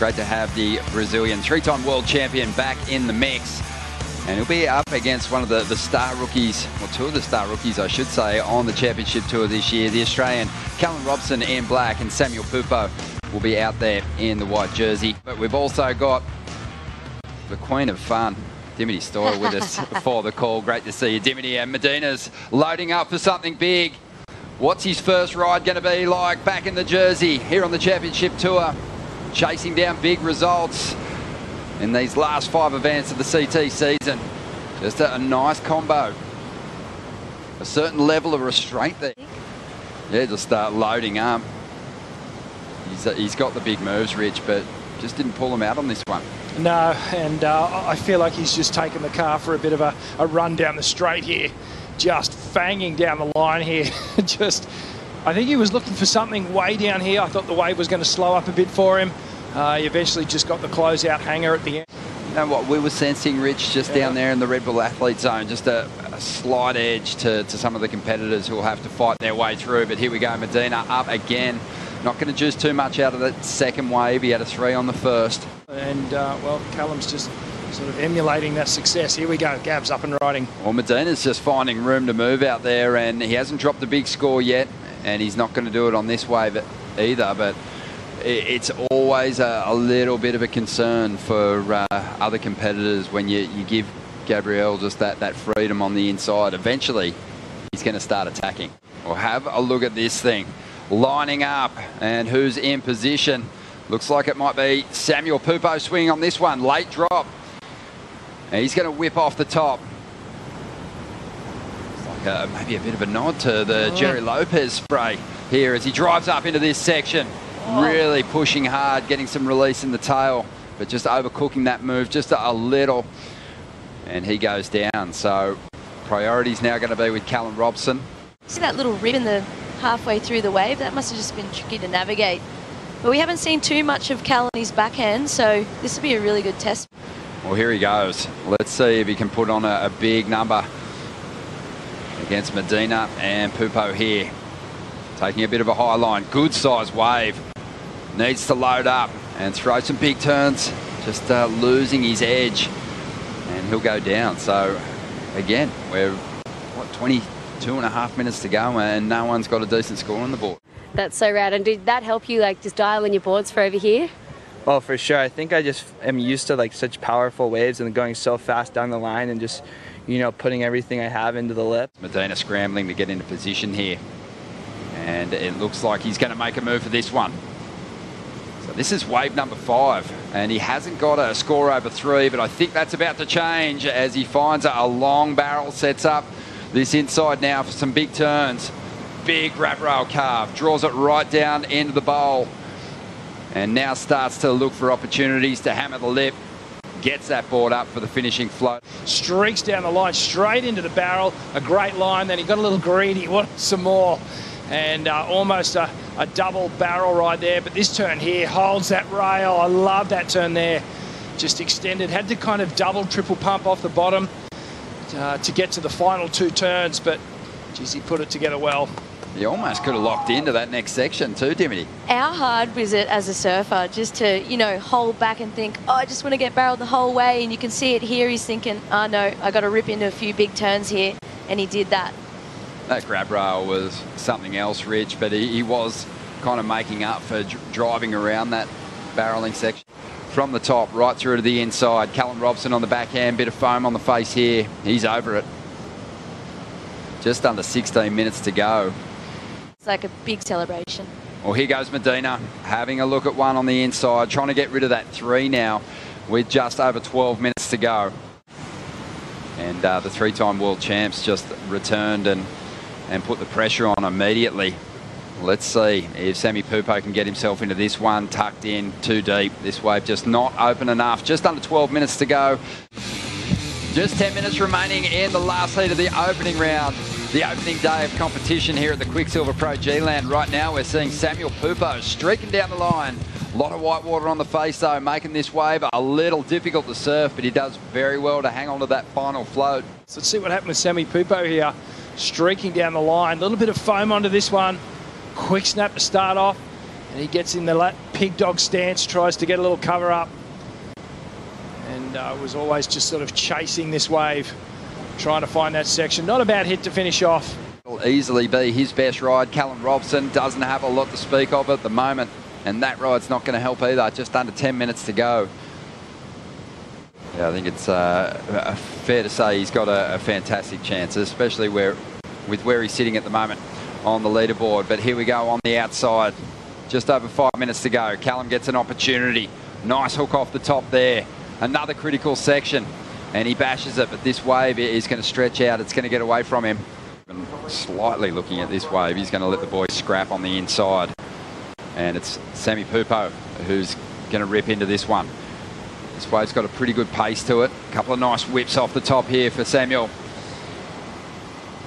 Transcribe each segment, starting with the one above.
Great to have the Brazilian three-time world champion back in the mix. And he'll be up against one of the star rookies, or two of the star rookies, I should say, on the championship tour this year. The Australian Callum Robson in black and Samuel Pupo will be out there in the white jersey. But we've also got the Queen of Fun, Dimity Stoyer, with us for the call. Great to see you, Dimity. And Medina's loading up for something big. What's his first ride going to be like back in the jersey here on the championship tour? Chasing down big results in these last 5 events of the CT season. Just a nice combo. A certain level of restraint there. Yeah, just start loading up. He's got the big moves, Rich, but just didn't pull him out on this one. No, and I feel like he's just taken the car for a bit of a run down the straight here. Just fanging down the line here. I think he was looking for something way down here. I thought the wave was going to slow up a bit for him. He eventually just got the closeout hanger at the end. You know what we were sensing, Rich, just down there in the Red Bull Athlete Zone, just a slight edge to some of the competitors who will have to fight their way through. But here we go, Medina up again. Not going to juice too much out of that second wave. He had a 3 on the first. And, well, Callum's just sort of emulating that success. Here we go, Gab's up and riding. Well, Medina's just finding room to move out there, and he hasn't dropped a big score yet, and he's not going to do it on this wave either, but it's always a little bit of a concern for other competitors when you give Gabriel just that freedom on the inside. Eventually, he's going to start attacking. Well, have a look at this thing. Lining up, and who's in position? Looks like it might be Samuel Pupo swinging on this one. Late drop. And he's going to whip off the top. It's like maybe a bit of a nod to the Jerry Lopez spray here as he drives up into this section. Really pushing hard, getting some release in the tail, but just overcooking that move just a little. And he goes down. So priority's now going to be with Callum Robson. See that little rip in the halfway through the wave? That must have just been tricky to navigate. But we haven't seen too much of Cal in his backhand, so this will be a really good test. Well, here he goes. Let's see if he can put on a big number against Medina and Pupo here. Taking a bit of a high line. Good size wave. Needs to load up and throw some big turns. Just losing his edge. And he'll go down. So, again, we're, what, 22.5 minutes to go and no one's got a decent score on the board. That's so rad. And did that help you like just dial in your boards for over here? Oh, for sure. I think I just am used to like such powerful waves and going so fast down the line and just, you know, putting everything I have into the lip. Medina scrambling to get into position here. And it looks like he's going to make a move for this one. So this is wave number 5. And he hasn't got a score over 3, but I think that's about to change as he finds a long barrel, sets up this inside now for some big turns. Big grab rail carve, draws it right down into the bowl. And now starts to look for opportunities to hammer the lip. Gets that board up for the finishing float. Streaks down the line, straight into the barrel. A great line, then he got a little greedy, wanted some more. And almost a double barrel right there. But this turn here holds that rail. I love that turn there. Just extended, had to kind of double, triple pump off the bottom to get to the final 2 turns. But, geez, he put it together well. You almost could have locked into that next section too, Dimity. How hard was it as a surfer just to, you know, hold back and think, oh, I just want to get barreled the whole way? And you can see it here. He's thinking, oh, no, I got to rip into a few big turns here. And he did that. That grab rail was something else, Rich, but he was kind of making up for driving around that barreling section. From the top, right through to the inside. Callum Robson on the backhand, bit of foam on the face here. He's over it. Just under 16 minutes to go. It's like a big celebration. Well, here goes Medina, having a look at one on the inside, trying to get rid of that 3 now with just over 12 minutes to go. And the 3-time world champs just returned and put the pressure on immediately. Let's see if Sammy Pupo can get himself into this one, tucked in too deep. This wave just not open enough. Just under 12 minutes to go. Just 10 minutes remaining in the last heat of the opening round. The opening day of competition here at the Quiksilver Pro G-Land. Right now we're seeing Samuel Pupo streaking down the line. A lot of white water on the face though, making this wave a little difficult to surf, but he does very well to hang on to that final float. So let's see what happened with Sammy Pupo here. Streaking down the line, a little bit of foam onto this one. Quick snap to start off. And he gets in the pig dog stance, tries to get a little cover up. And was always just sort of chasing this wave, trying to find that section. Not a bad hit to finish off. Will easily be his best ride. Callum Robson doesn't have a lot to speak of at the moment, and that ride's not going to help either. Just under 10 minutes to go. Yeah, I think it's fair to say he's got a fantastic chance, especially with where he's sitting at the moment on the leaderboard. But here we go on the outside. Just over 5 minutes to go. Callum gets an opportunity. Nice hook off the top there. Another critical section, and he bashes it, but this wave is going to stretch out. It's going to get away from him. Slightly looking at this wave, he's going to let the boys scrap on the inside. And it's Samuel Pupo who's going to rip into this one. This wave's got a pretty good pace to it. A couple of nice whips off the top here for Samuel,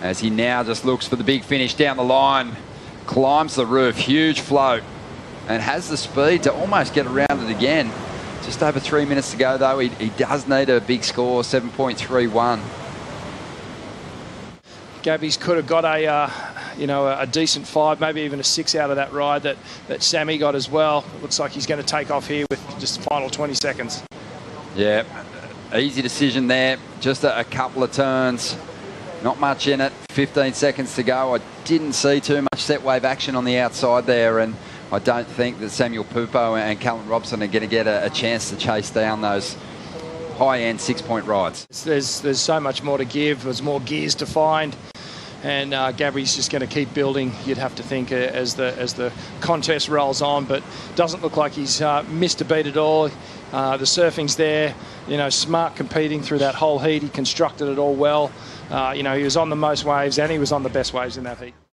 as he now just looks for the big finish down the line. Climbs the roof, huge float, and has the speed to almost get around it again. Just over 3 minutes to go though. He does need a big score, 7.31. Gabby's could have got a decent 5, maybe even a 6 out of that ride that Sammy got as well. It looks like he's going to take off here with just the final 20 seconds. Yeah, easy decision there. Just a couple of turns. Not much in it. 15 seconds to go. I didn't see too much set wave action on the outside there, and I don't think that Samuel Pupo and Callum Robson are going to get a chance to chase down those high-end 6-point rides. There's so much more to give. There's more gears to find, and Gabri's just going to keep building, you'd have to think, as the contest rolls on. But doesn't look like he's missed a beat at all. The surfing's there. Smart competing through that whole heat. He constructed it all well. He was on the most waves, and he was on the best waves in that heat.